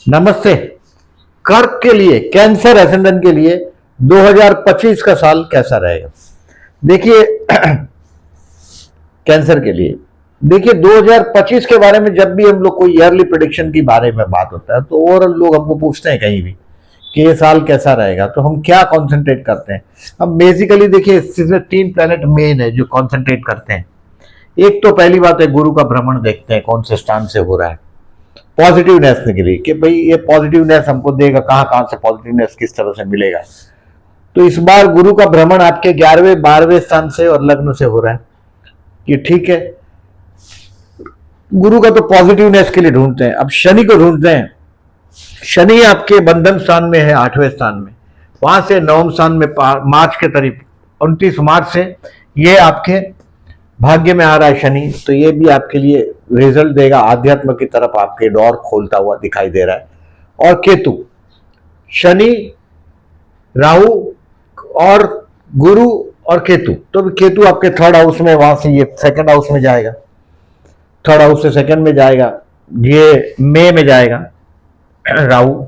नमस्ते। कर्क के लिए, कैंसर एसेंडेंट के लिए 2025 का साल कैसा रहेगा? देखिए कैंसर के लिए देखिए 2025 के बारे में जब भी हम लोग कोई ईयरली प्रेडिक्शन के बारे में बात होता है तो ओवरऑल लोग हमको पूछते हैं कहीं भी कि ये साल कैसा रहेगा, तो हम क्या कंसंट्रेट करते हैं। अब बेसिकली देखिए इसमें 3 प्लैनेट मेन है जो कंसंट्रेट करते हैं। एक तो पहली बात है गुरु का भ्रमण, देखते हैं कौन से स्थान से हो रहा है पॉजिटिवनेस के लिए कि भाई ये पॉजिटिवनेस हमको देगा, कहाँ कहाँ से पॉजिटिवनेस किस तरह से मिलेगा। तो इस बार गुरु का भ्रमण आपके 11वें 12वें स्थान से और लग्न से हो रहा है, ये ठीक है। गुरु का तो पॉजिटिवनेस के लिए ढूंढते हैं। अब शनि को ढूंढते हैं। शनि आपके बंधन स्थान में है, 8वें स्थान में, वहां से 9वें स्थान में मार्च के करीब 29 मार्च से ये आपके भाग्य में आ रहा है शनि, तो ये भी आपके लिए रिजल्ट देगा, आध्यात्म की तरफ आपके डोर खोलता हुआ दिखाई दे रहा है। और केतु, शनि, राहु और गुरु और केतु, तो केतु आपके 3rd हाउस में, वहां से ये 2nd हाउस में जाएगा, 3rd हाउस से 2nd में जाएगा, ये मई में जाएगा। राहु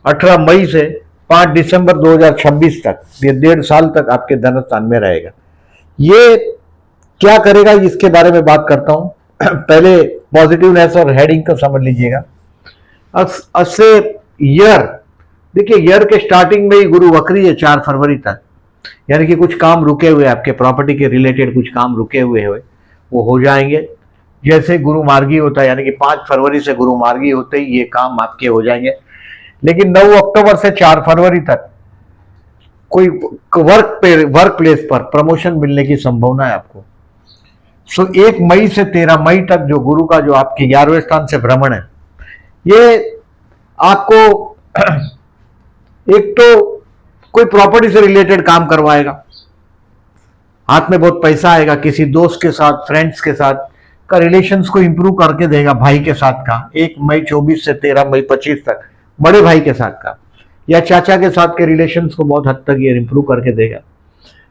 18 मई से 5 दिसंबर 2026 तक, ये 1.5 साल तक आपके धन स्थान में रहेगा। ये क्या करेगा इसके बारे में बात करता हूं। पहले पॉजिटिवनेस और हेडिंग को समझ लीजिएगा। अससे ईयर, देखिए ईयर के स्टार्टिंग में ही गुरु वक्री है 4 फरवरी तक, यानी कि कुछ काम रुके हुए आपके प्रॉपर्टी के रिलेटेड, कुछ काम रुके हुए वो हो जाएंगे। जैसे गुरु मार्गी होता है, यानी कि 5 फरवरी से गुरु मार्गी होते ही ये काम आपके हो जाएंगे। लेकिन 9 अक्टूबर से 4 फरवरी तक कोई वर्क प्लेस पर प्रमोशन मिलने की संभावना है आपको। 1 मई से 13 मई तक जो गुरु का जो आपके 11वें स्थान से भ्रमण है, ये आपको एक तो कोई प्रॉपर्टी से रिलेटेड काम करवाएगा, हाथ में बहुत पैसा आएगा, किसी दोस्त के साथ, फ्रेंड्स के साथ का रिलेशंस को इंप्रूव करके देगा, भाई के साथ का 1 मई 24 से 13 मई 25 तक, बड़े भाई के साथ का या चाचा के साथ के रिलेशंस को बहुत हद तक ये इंप्रूव करके देगा।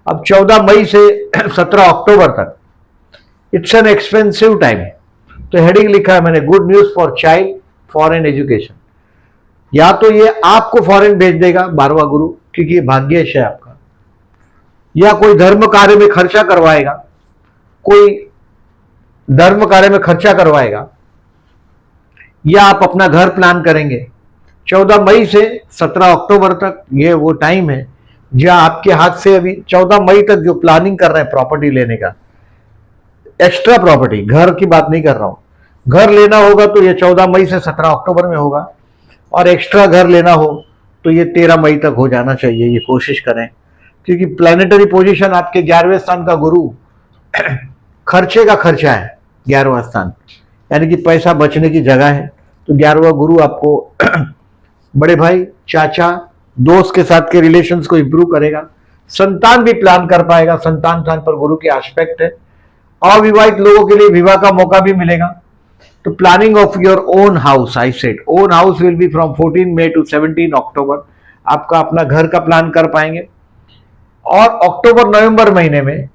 अब 14 मई से 17 अक्टूबर तक इट्स एन एक्सपेंसिव टाइम, तो हेडिंग लिखा है मैंने, good news for child foreign education. या तो ये आपको फॉरेन भेज देगा 12वां गुरु, क्योंकि ये भाग्यश है आपका, या कोई धर्म कार्य में खर्चा करवाएगा, कोई धर्म कार्य में खर्चा करवाएगा, या आप अपना घर प्लान करेंगे। 14 मई से 17 अक्टूबर तक ये वो टाइम है जहां आपके हाथ से, अभी 14 मई तक जो प्लानिंग कर रहे हैं प्रॉपर्टी लेने का, एक्स्ट्रा प्रॉपर्टी, घर की बात नहीं कर रहा हूं, घर लेना होगा तो ये 14 मई से 17 अक्टूबर में होगा, और एक्स्ट्रा घर लेना हो तो ये 13 मई तक हो जाना चाहिए, ये कोशिश करें। क्योंकि प्लैनेटरी पोजीशन आपके 11वें स्थान का गुरु खर्चे का खर्चा है, 11वां स्थान, यानी कि पैसा बचने की जगह है। तो 11वां गुरु आपको बड़े भाई, चाचा, दोस्त के साथ के रिलेशंस को इंप्रूव करेगा, संतान भी प्लान कर पाएगा, संतान स्थान पर गुरु के एस्पेक्ट है। अविवाहित लोगों के लिए विवाह का मौका भी मिलेगा। तो planning of your own house, I said own house will be from 14 May to 17 October, आपका अपना घर का प्लान कर पाएंगे। और अक्टूबर नवंबर महीने में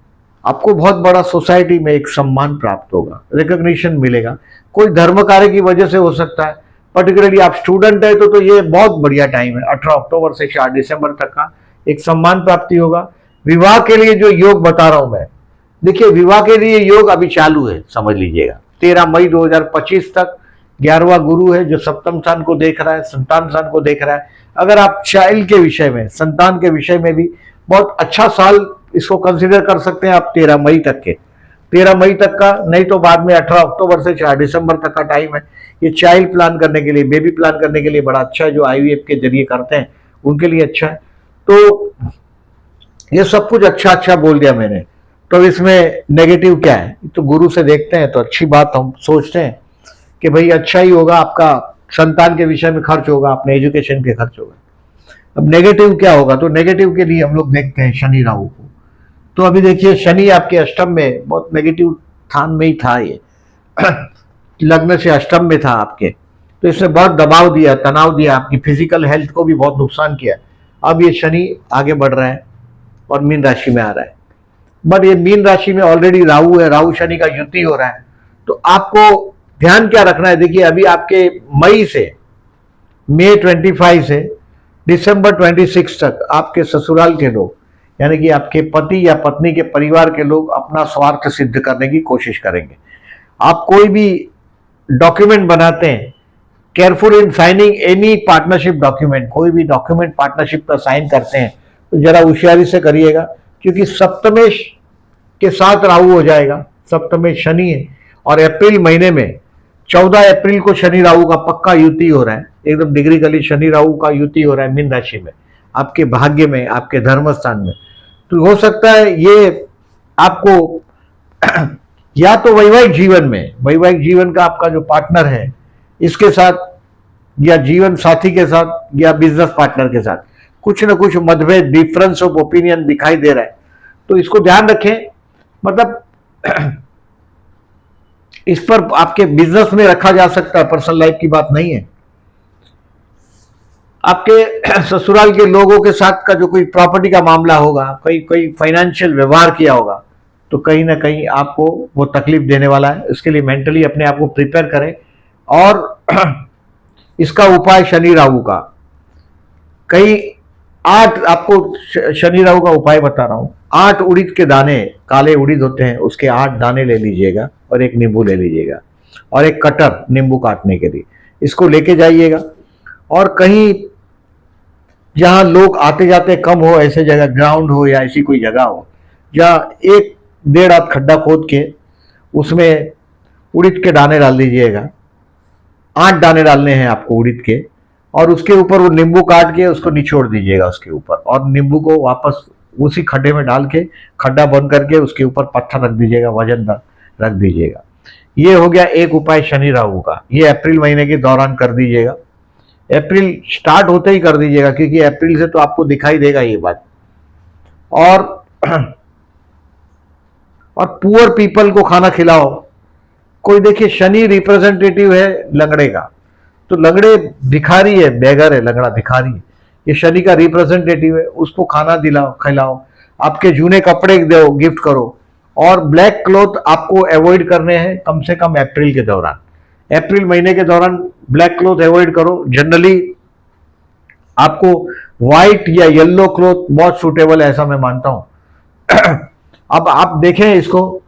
आपको बहुत बड़ा सोसाइटी में एक सम्मान प्राप्त होगा, रिकॉग्निशन मिलेगा, कोई धर्म कार्य की वजह से हो सकता है। पर्टिकुलरली आप स्टूडेंट है तो ये बहुत बढ़िया टाइम है, 18 अक्टूबर से 4 दिसंबर तक का एक सम्मान प्राप्ति होगा। विवाह के लिए जो योग बता रहा हूं मैं, देखिए विवाह के लिए योग अभी चालू है, समझ लीजिएगा 13 मई 2025 तक 11वां गुरु है जो सप्तम स्थान को देख रहा है, संतान स्थान को देख रहा है। अगर आप चाइल्ड के विषय में, संतान के विषय में भी बहुत अच्छा साल इसको कंसीडर कर सकते हैं आप 13 मई तक के, 13 मई तक का, नहीं तो बाद में 18 अक्टूबर से 4 दिसंबर तक का टाइम है। ये चाइल्ड प्लान करने के लिए, बेबी प्लान करने के लिए बड़ा अच्छा है, जो IVF के जरिए करते हैं उनके लिए अच्छा है। तो ये सब कुछ अच्छा बोल दिया मैंने, तो इसमें नेगेटिव क्या है तो गुरु से देखते हैं। तो अच्छी बात हम सोचते हैं कि भाई अच्छा ही होगा, आपका संतान के विषय में खर्च होगा, अपने एजुकेशन के खर्च होगा। अब नेगेटिव क्या होगा, तो नेगेटिव के लिए हम लोग देखते हैं शनि राहु को। तो अभी देखिए शनि आपके अष्टम में, बहुत नेगेटिव स्थान में ही था, ये लग्न से अष्टम में था आपके, तो इसने बहुत दबाव दिया, तनाव दिया, आपकी फिजिकल हेल्थ को भी बहुत नुकसान किया। अब ये शनि आगे बढ़ रहा है और मीन राशि में आ रहा है, बट ये मीन राशि में ऑलरेडी राहु है, राहु शनि का युति हो रहा है। तो आपको ध्यान क्या रखना है, देखिए अभी आपके मई से मई 25 से दिसंबर 26 तक आपके ससुराल के लोग, यानी कि आपके पति या पत्नी के परिवार के लोग अपना स्वार्थ सिद्ध करने की कोशिश करेंगे। आप कोई भी डॉक्यूमेंट बनाते हैं, careful in signing any partnership document, कोई भी डॉक्यूमेंट पार्टनरशिप का साइन करते हैं तो जरा होशियारी से करिएगा, क्योंकि सप्तमेश के साथ राहु हो जाएगा, सप्तमेश शनि है, और अप्रैल महीने में 14 अप्रैल को शनि राहु का पक्का युति हो रहा है, एकदम डिग्रीकली शनि राहु का युति हो रहा है मीन राशि में, आपके भाग्य में, आपके धर्म स्थान में। तो हो सकता है ये आपको या तो वैवाहिक जीवन में, वैवाहिक जीवन का आपका जो पार्टनर है इसके साथ, या जीवन साथी के साथ, या बिजनेस पार्टनर के साथ कुछ ना कुछ मतभेद, डिफरेंस ऑफ ओपिनियन दिखाई दे रहा है। तो इसको ध्यान रखें, मतलब इस पर आपके बिजनेस में रखा जा सकता है, पर्सनल लाइफ की बात नहीं है। आपके ससुराल के लोगों के साथ का जो कोई प्रॉपर्टी का मामला होगा, कोई फाइनेंशियल व्यवहार किया होगा, तो कहीं ना कहीं आपको वो तकलीफ देने वाला है। इसके लिए मेंटली अपने आप को प्रिपेयर करें। और इसका उपाय शनि राहु का, कई 8 आपको शनि राहु का उपाय बता रहा हूं। 8 उड़ीद के दाने, काले उड़ीद होते हैं, उसके 8 दाने ले लीजिएगा, और एक नींबू ले लीजिएगा, और एक कटर नींबू काटने के लिए, इसको लेके जाइएगा। और कहीं जहां लोग आते जाते कम हो, ऐसे जगह ग्राउंड हो या ऐसी कोई जगह हो जहां 1-1.5 हाथ खड्डा खोद के उसमें उड़ीद के दाने डाल दीजिएगा। 8 दाने डालने हैं आपको उड़ीद के, और उसके ऊपर वो नींबू काट के उसको निचोड़ दीजिएगा उसके ऊपर, और नींबू को वापस उसी खड्डे में डाल के खड्डा बंद करके उसके ऊपर पत्थर रख दीजिएगा, वजनदार रख दीजिएगा। ये हो गया एक उपाय शनि राहु का। ये अप्रैल महीने के दौरान कर दीजिएगा, अप्रैल स्टार्ट होते ही कर दीजिएगा, क्योंकि अप्रैल से तो आपको दिखाई देगा ये बात। और पुअर पीपल को खाना खिलाओ। कोई देखिए शनि रिप्रेजेंटेटिव है लंगड़े का, तो लंगड़े भिखारी है, बेगर है, लंगड़ा भिखारी है, ये शनि का रिप्रेजेंटेटिव है, उसको खाना दिलाओ, खिलाओ। आपके जूने कपड़े दो, गिफ्ट करो। और ब्लैक क्लॉथ आपको अवॉइड करने हैं कम से कम अप्रैल के दौरान, अप्रैल महीने के दौरान ब्लैक क्लॉथ अवॉइड करो। जनरली आपको व्हाइट या येलो क्लॉथ बहुत सूटेबल है, ऐसा मैं मानता हूं। अब आप देखें इसको,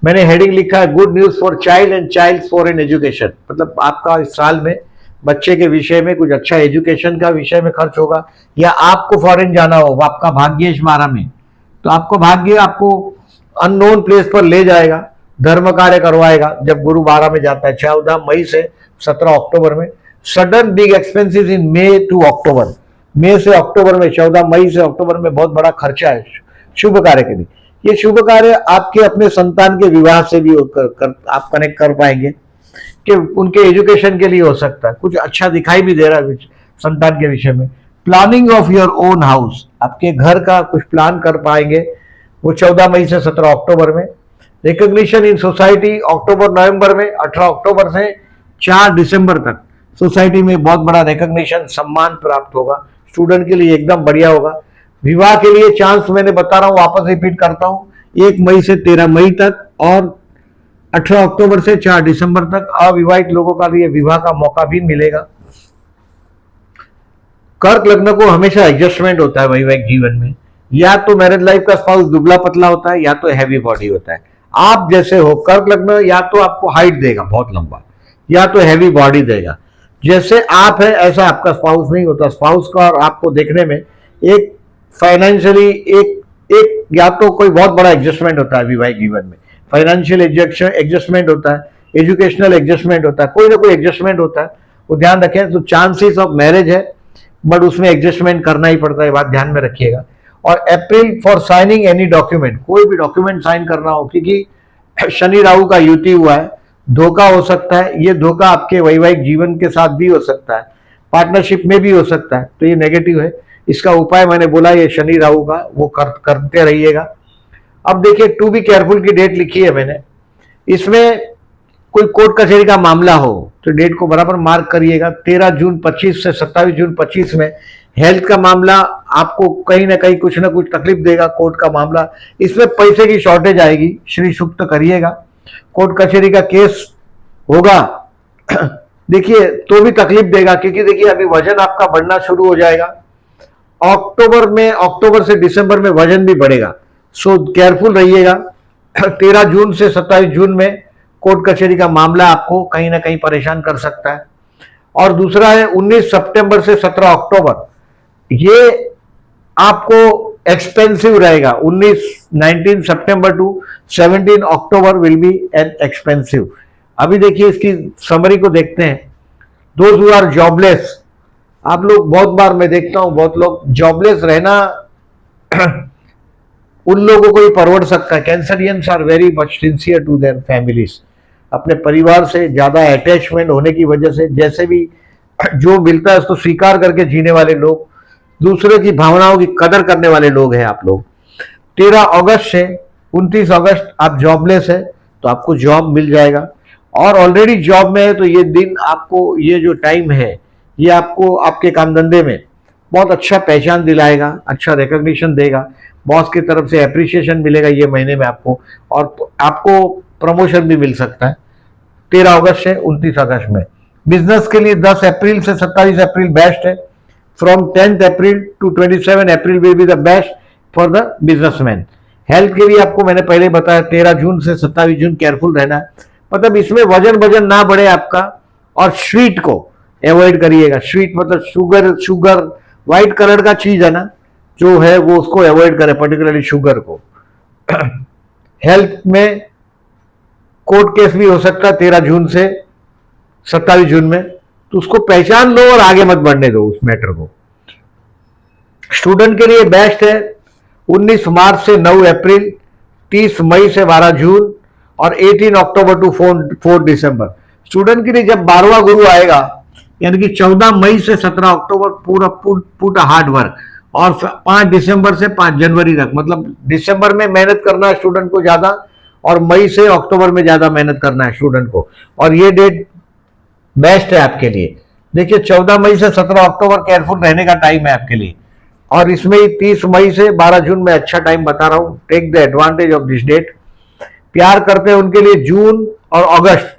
मैंने हेडिंग लिखा है good news for child and child foreign education, मतलब आपका इस साल में बच्चे के विषय में कुछ अच्छा एजुकेशन का विषय में खर्च होगा, या आपको फॉरेन जाना हो, आपका भाग्य इस 12 में, तो आपको भाग्य आपको अननोन प्लेस पर ले जाएगा, धर्म कार्य करवाएगा। जब गुरु 12 में जाता है 14 मई से 17 अक्टूबर में, sudden big expenses in May to October, मई से अक्टूबर में, 14 मई से अक्टूबर में बहुत बड़ा खर्चा है शुभ कार्य के लिए। ये शुभ कार्य आपके अपने संतान के विवाह से भी आप कनेक्ट कर पाएंगे, कि उनके एजुकेशन के लिए हो सकता है, कुछ अच्छा दिखाई भी दे रहा है संतान के विषय में। Planning of your own house, आपके घर का कुछ प्लान कर पाएंगे, वो 14 मई से 17 अक्टूबर में। रिकॉग्निशन इन सोसाइटी अक्टूबर नवंबर में, 18 अक्टूबर से 4 दिसंबर तक सोसाइटी में बहुत बड़ा रिकॉग्निशन, सम्मान प्राप्त होगा। स्टूडेंट के लिए एकदम बढ़िया होगा। विवाह के लिए चांस मैंने बता रहा हूं, वापस रिपीट करता हूं, 1 मई से 13 मई तक और 18 अक्टूबर से 4 दिसंबर तक अविवाहित लोगों का लिए विवाह का मौका भी मिलेगा। कर्क लग्न को हमेशा एडजस्टमेंट होता है वैवाहिक जीवन में, या तो मैरिज लाइफ का स्पाउस दुबला पतला होता है, या तो हैवी बॉडी होता है। आप जैसे हो, कर्क लग्न या तो आपको हाइट देगा बहुत लंबा, या तो हैवी बॉडी देगा। जैसे आप है ऐसा आपका स्पाउस नहीं होता। स्पाउस का और आपको देखने में एक फाइनेंशियली एक या तो कोई बहुत बड़ा एडजस्टमेंट होता है वैवाहिक जीवन में, फाइनेंशियल एडजस्टमेंट होता है, एजुकेशनल एडजस्टमेंट होता है, कोई ना कोई एडजस्टमेंट होता है, वो ध्यान रखें। तो चांसेस ऑफ मैरिज है, बट उसमें एडजस्टमेंट करना ही पड़ता है, बात ध्यान में रखिएगा। और अप्रैल फॉर साइनिंग एनी डॉक्यूमेंट, कोई भी डॉक्यूमेंट साइन करना हो, क्योंकि शनि राहु का युति हुआ है, धोखा हो सकता है। ये धोखा आपके वैवाहिक जीवन के साथ भी हो सकता है, पार्टनरशिप में भी हो सकता है, तो ये नेगेटिव है। इसका उपाय मैंने बोला ये शनि राहु का, वो करते रहिएगा। अब देखिए टू बी केयरफुल की डेट लिखी है मैंने, इसमें कोई कोर्ट कचहरी का मामला हो तो डेट को बराबर मार्क करिएगा। 13 जून 25 से 27 जून 25 में हेल्थ का मामला आपको कहीं ना कहीं कुछ ना कुछ तकलीफ देगा, कोर्ट का मामला, इसमें पैसे की शॉर्टेज आएगी, श्री सुक्त करिएगा। कोर्ट कचहरी का केस होगा देखिए तो भी तकलीफ देगा, क्योंकि देखिए अभी वजन आपका बढ़ना शुरू हो जाएगा। अक्टूबर से दिसंबर में वजन भी बढ़ेगा, सो केयरफुल रहिएगा। 13 जून से 27 जून में कोर्ट कचहरी का मामला आपको कहीं ना कहीं परेशान कर सकता है। और दूसरा है 19 सितंबर से 17 अक्टूबर, ये आपको एक्सपेंसिव रहेगा। 19 September to 17 October will be an expensive. अभी देखिए इसकी समरी को देखते हैं। दोज हु आर जॉबलेस, आप लोग बहुत बार मैं देखता हूं बहुत लोग जॉबलेस रहना उन लोगों को ही परवड़ सकता है। Cancerians are very much sincere to their families, अपने परिवार से ज्यादा अटैचमेंट होने की वजह से जैसे भी जो मिलता है उसको स्वीकार करके जीने वाले लोग, दूसरे की भावनाओं की कदर करने वाले लोग हैं आप लोग। 13 अगस्त से 29 अगस्त आप जॉबलेस है तो आपको जॉब मिल जाएगा, और ऑलरेडी जॉब में है तो ये दिन आपको, ये जो टाइम है ये आपको आपके काम धंधे में बहुत अच्छा पहचान दिलाएगा, अच्छा रिकॉग्निशन देगा, बॉस की तरफ से अप्रिसिएशन मिलेगा ये महीने में आपको, और आपको प्रमोशन भी मिल सकता है 13 अगस्त से 29 अगस्त में। बिजनेस के लिए 10 अप्रैल से 27 अप्रैल बेस्ट है। From 10th April to 27 April will be the best for the businessman. Health के लिए आपको मैंने पहले बताया 13 जून से 27 जून केयरफुल रहना है, मतलब इसमें वजन ना बढ़े आपका। और स्वीट को अवॉइड करिएगा, स्वीट मतलब शुगर व्हाइट कलर का चीज है ना जो है वो, उसको अवॉइड करें, पर्टिकुलरली शुगर को। हेल्थ में कोर्ट केस भी हो सकता है 13 जून से 27 जून में, तो उसको पहचान लो और आगे मत बढ़ने दो उस मैटर को। स्टूडेंट के लिए बेस्ट है 19 मार्च से 9 अप्रैल, 30 मई से 12 जून और 18 अक्टूबर टू 4 दिसंबर। स्टूडेंट के लिए जब 12वां गुरु आएगा यानी कि 14 मई से 17 अक्टूबर पूरा हार्ड वर्क, और 5 दिसंबर से 5 जनवरी तक, मतलब दिसंबर में मेहनत करना है स्टूडेंट को ज्यादा, और मई से अक्टूबर में ज्यादा मेहनत करना है स्टूडेंट को, और ये डेट बेस्ट है आपके लिए। देखिए 14 मई से 17 अक्टूबर केयरफुल रहने का टाइम है आपके लिए, और इसमें ही 30 मई से 12 जून में अच्छा टाइम बता रहा हूं, take the advantage of this date. प्यार करते हैं उनके लिए जून और अगस्त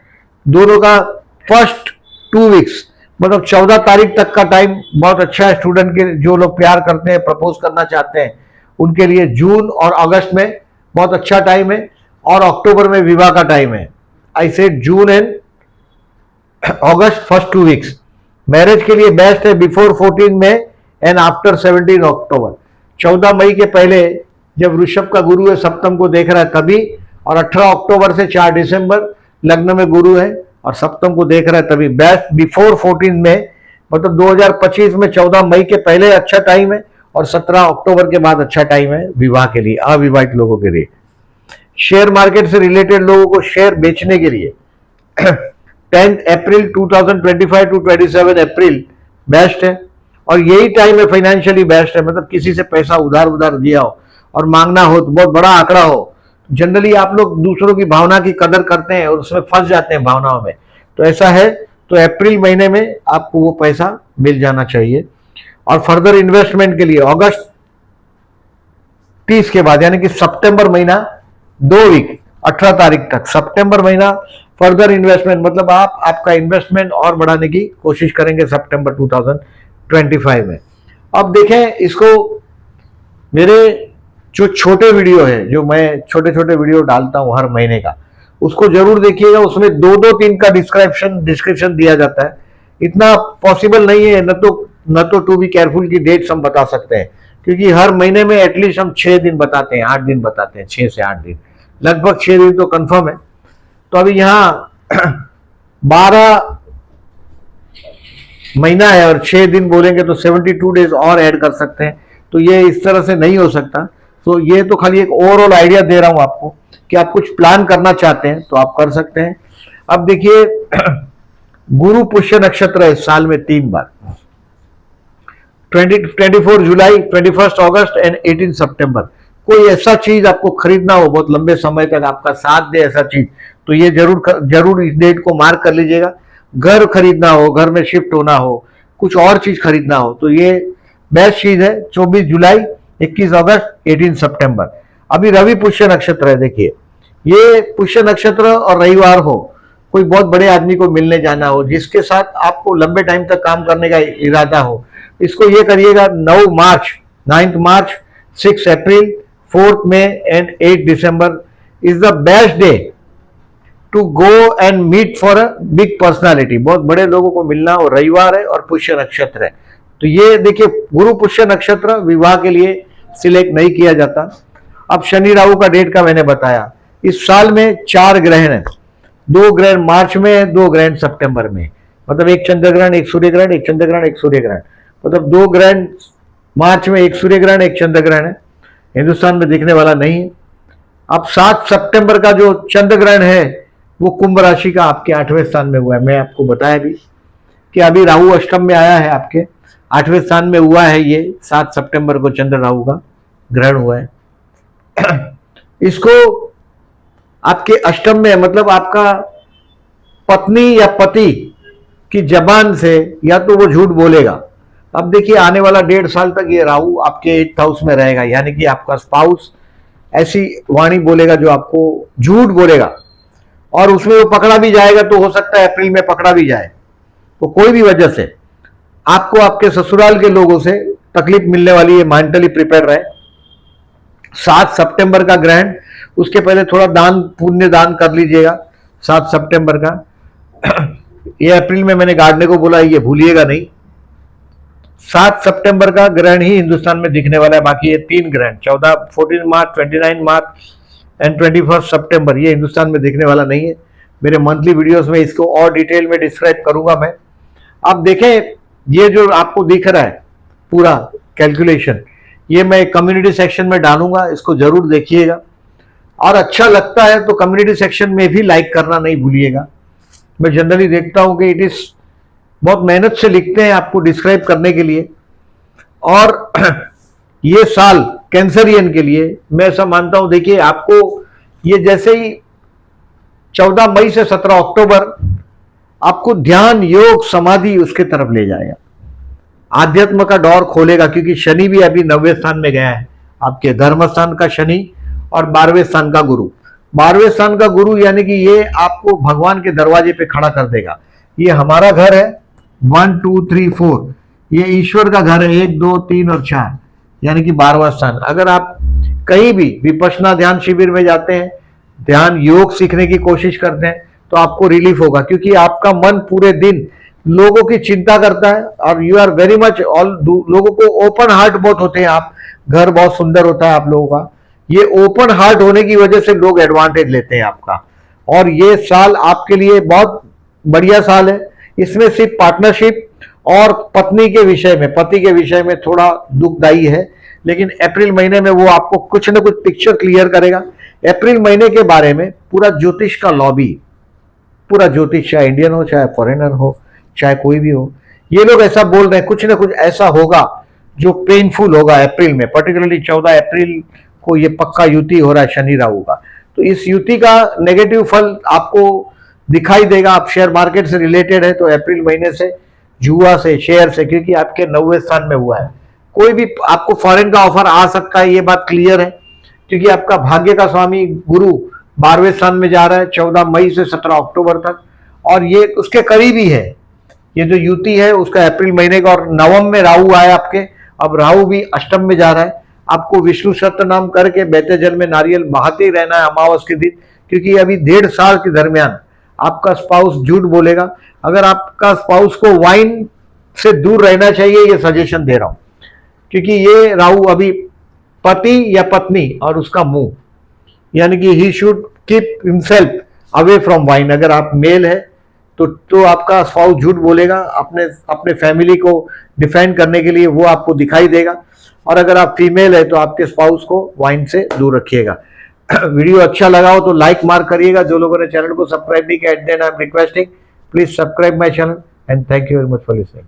दोनों का फर्स्ट 2 वीक्स, मतलब 14 तारीख तक का टाइम बहुत अच्छा है स्टूडेंट के, जो लोग प्यार करते हैं प्रपोज करना चाहते हैं उनके लिए जून और अगस्त में बहुत अच्छा टाइम है, और अक्टूबर में विवाह का टाइम है। I said June and August first 2 weeks. Marriage के लिए बेस्ट है बिफोर 14 मई एंड आफ्टर 17 अक्टूबर। 14 मई के पहले जब ऋषभ का गुरु है सप्तम को देख रहा है तभी, और 18 अक्टूबर से 4 दिसंबर लग्न में गुरु है और सप्तम को देख रहा है तभी। बेस्ट बिफोर 14 मई, मतलब 2025 में 14 मई के पहले अच्छा टाइम है, और 17 अक्टूबर के बाद अच्छा टाइम है विवाह के लिए, अविवाहित लोगों के लिए। शेयर मार्केट से रिलेटेड लोगों को शेयर बेचने के लिए 10 अप्रैल 2025 टू 27 अप्रैल बेस्ट है, और यही टाइम है फाइनेंशियली बेस्ट है, मतलब किसी से पैसा उधार दिया हो और मांगना हो तो बहुत बड़ा आंकड़ा हो। जनरली आप लोग दूसरों की भावना की कदर करते हैं और उसमें फंस जाते हैं भावनाओं में, तो ऐसा है तो अप्रैल महीने में आपको वो पैसा मिल जाना चाहिए। और फर्दर इन्वेस्टमेंट के लिए अगस्त 30 के बाद यानी कि सितंबर महीना 2 वीक 18 तारीख तक, सितंबर महीना फर्दर इन्वेस्टमेंट, मतलब आप आपका इन्वेस्टमेंट और बढ़ाने की कोशिश करेंगे सितंबर 2025 में। अब देखें इसको, मेरे जो छोटे वीडियो है, जो मैं छोटे वीडियो डालता हूं हर महीने का, उसको जरूर देखिएगा। उसमें 2-3 का डिस्क्रिप्शन दिया जाता है। इतना पॉसिबल नहीं है, न तो टू बी केयरफुल की डेट्स हम बता सकते हैं, क्योंकि हर महीने में एटलीस्ट हम 6 दिन बताते हैं, 8 दिन बताते हैं, 6 से 8 दिन, लगभग 6 दिन तो कंफर्म है। तो अभी यहाँ 12 महीना है और 6 दिन बोलेंगे तो 72 डेज और ऐड कर सकते हैं, तो ये इस तरह से नहीं हो सकता। तो ये तो खाली एक ओवरऑल आइडिया दे रहा हूं आपको कि आप कुछ प्लान करना चाहते हैं तो आप कर सकते हैं। अब देखिए गुरु पुष्य नक्षत्र है साल में 3 बार, 24 जुलाई, 21 अगस्त एंड 18 सितंबर। कोई ऐसा चीज आपको खरीदना हो बहुत लंबे समय तक आपका साथ दे ऐसा चीज, तो ये जरूर इस डेट को मार्क कर लीजिएगा। घर खरीदना हो, घर में शिफ्ट होना हो, कुछ और चीज खरीदना हो तो ये बेस्ट चीज है। 24 जुलाई, 21 अगस्त, 18 सितंबर। अभी रवि पुष्य नक्षत्र है, देखिए ये पुष्य नक्षत्र और रविवार हो कोई बहुत बड़े आदमी को मिलने जाना हो, जिसके साथ आपको लंबे टाइम तक काम करने का इरादा हो, इसको ये करिएगा 9 March, 9 March, 6 April, 4 May and 8 December is the best day to go and meet for a big personality. बहुत बड़े लोगों को मिलना, और रविवार है और पुष्य नक्षत्र है। तो ये देखिए, गुरु पुष्य नक्षत्र विवाह के लिए सिलेक्ट नहीं किया जाता। अब शनि राहु का डेट का मैंने बताया। इस साल में 4 ग्रहण है, 2 ग्रहण मार्च में है, 2 ग्रहण सितंबर में, मतलब एक चंद्र ग्रहण, एक सूर्य ग्रहण, एक चंद्र ग्रहण, एक सूर्य ग्रहण, मतलब 2 ग्रहण मार्च में, एक सूर्य ग्रहण, एक चंद्र ग्रहण है। हिंदुस्तान में दिखने वाला नहीं है। अब 7 सितंबर का जो चंद्र ग्रहण है वो कुंभ राशि का आपके 8वें स्थान में हुआ है। मैं आपको बताया भी कि अभी राहु अष्टम में आया है, आपके 8वें स्थान में हुआ है। ये 7 सितंबर को चंद्र राहु का ग्रहण हुआ है। इसको आपके अष्टम में, मतलब आपका पत्नी या पति की जबान से या तो वो झूठ बोलेगा। अब देखिए, आने वाला 1.5 साल तक ये राहु आपके 8th हाउस में रहेगा, यानी कि आपका स्पाउस ऐसी वाणी बोलेगा जो आपको झूठ बोलेगा, और उसमें वो पकड़ा भी जाएगा तो हो सकता है अप्रैल में पकड़ा भी जाए। तो कोई भी वजह से आपको आपके ससुराल के लोगों से तकलीफ मिलने वाली है, मेंटली प्रिपेयर रहे। 7 सितंबर का ग्रहण, उसके पहले थोड़ा दान, पुण्य दान कर लीजिएगा 7 सितंबर का। ये अप्रैल में मैंने गाड़ने को बोला, ये भूलिएगा नहीं। 7 सितंबर का ग्रहण ही हिंदुस्तान में दिखने वाला है। बाकी ये 3 ग्रहण 14 मार्च, 29 मार्च एंड 21 सितंबर, ये हिंदुस्तान में दिखने वाला नहीं है। मेरे मंथली वीडियोस में इसको और डिटेल में डिस्क्राइब करूंगा मैं। अब देखें, ये जो आपको दिख रहा है पूरा कैलकुलेशन, ये मैं कम्युनिटी सेक्शन में डालूंगा, इसको जरूर देखिएगा। और अच्छा लगता है तो कम्युनिटी सेक्शन में भी लाइक करना नहीं भूलिएगा। मैं जनरली देखता हूं कि इट इज बहुत मेहनत से लिखते हैं आपको डिस्क्राइब करने के लिए। और ये साल कैंसरियन के लिए मैं ऐसा मानता हूं, देखिए आपको ये जैसे ही 14 मई से 17 अक्टूबर आपको ध्यान, योग, समाधि उसके तरफ ले जाएगा, आध्यात्म का डोर खोलेगा, क्योंकि शनि भी अभी 9वें स्थान में गया है, आपके धर्म स्थान का शनि और 12वें स्थान का गुरु। 12वें स्थान का गुरु यानी कि ये आपको भगवान के दरवाजे पे खड़ा कर देगा। ये हमारा घर है 1 2 3 4, ये ईश्वर का घर है 1 2 3 और 4, यानी कि 12वां स्थान। अगर आप कहीं भी विपश्यना ध्यान शिविर में जाते हैं, ध्यान योग सीखने की कोशिश करते हैं, तो आपको रिलीफ होगा, क्योंकि आपका मन पूरे दिन लोगों की चिंता करता है और you are very much all, लोगों को ओपन हार्ट बहुत होते हैं आप, घर बहुत सुंदर होता है आप लोगों का। ये ओपन हार्ट होने की वजह से लोग एडवांटेज लेते हैं आपका। और ये साल आपके लिए बहुत बढ़िया साल है। इसमें सिर्फ पार्टनरशिप और पत्नी के विषय में, पति के विषय में थोड़ा दुखदायी है, लेकिन अप्रैल महीने में वो आपको कुछ ना कुछ पिक्चर क्लियर करेगा। अप्रैल महीने के बारे में पूरा ज्योतिष का लॉबी, पूरा ज्योतिष, चाहे इंडियन हो, चाहे फॉरेनर हो, चाहे कोई भी हो, ये लोग ऐसा बोल रहे हैं कुछ ना कुछ ऐसा होगा जो पेनफुल होगा अप्रैल में। पर्टिकुलरली 14 अप्रैल को ये पक्का युति हो रहा है शनि राहु का। तो इस युति का नेगेटिव फल आपको दिखाई देगा। आप शेयर मार्केट से रिलेटेड है तो अप्रैल महीने से जुआ से, शेयर से, क्योंकि आपके 9वें स्थान में हुआ है, कोई भी आपको फॉरेन का ऑफर आ सकता है, ये बात क्लियर है, क्योंकि आपका भाग्य का स्वामी गुरु 12वें स्थान में जा रहा है 14 मई से 17 अक्टूबर तक, और ये उसके करीब ही है। ये जो युति है उसका अप्रैल महीने का, और नवम में राहु आया आपके, अब राहु भी अष्टम में जा रहा है। आपको विष्णु सत्य नाम करके बहते जल में नारियल बहाते ही रहना है अमावस के दिन, क्योंकि अभी 1.5 साल के दरमियान आपका स्पाउस झूठ बोलेगा। अगर आपका स्पाउस को वाइन से दूर रहना चाहिए, ये सजेशन दे रहा हूं, क्योंकि ये राहु अभी पति या पत्नी और उसका मुंह, यानी कि he should keep himself away from wine. अगर आप मेल है तो आपका स्पाउस झूठ बोलेगा अपने फैमिली को डिफेंड करने के लिए, वो आपको दिखाई देगा। और अगर आप फीमेल है तो आपके स्पाउस को वाइन से दूर रखिएगा। वीडियो अच्छा लगा हो तो लाइक मार्क करिएगा। जो लोगों ने चैनल को सब्सक्राइब नहीं किया, I am requesting please subscribe my channel and thank you very much for listening.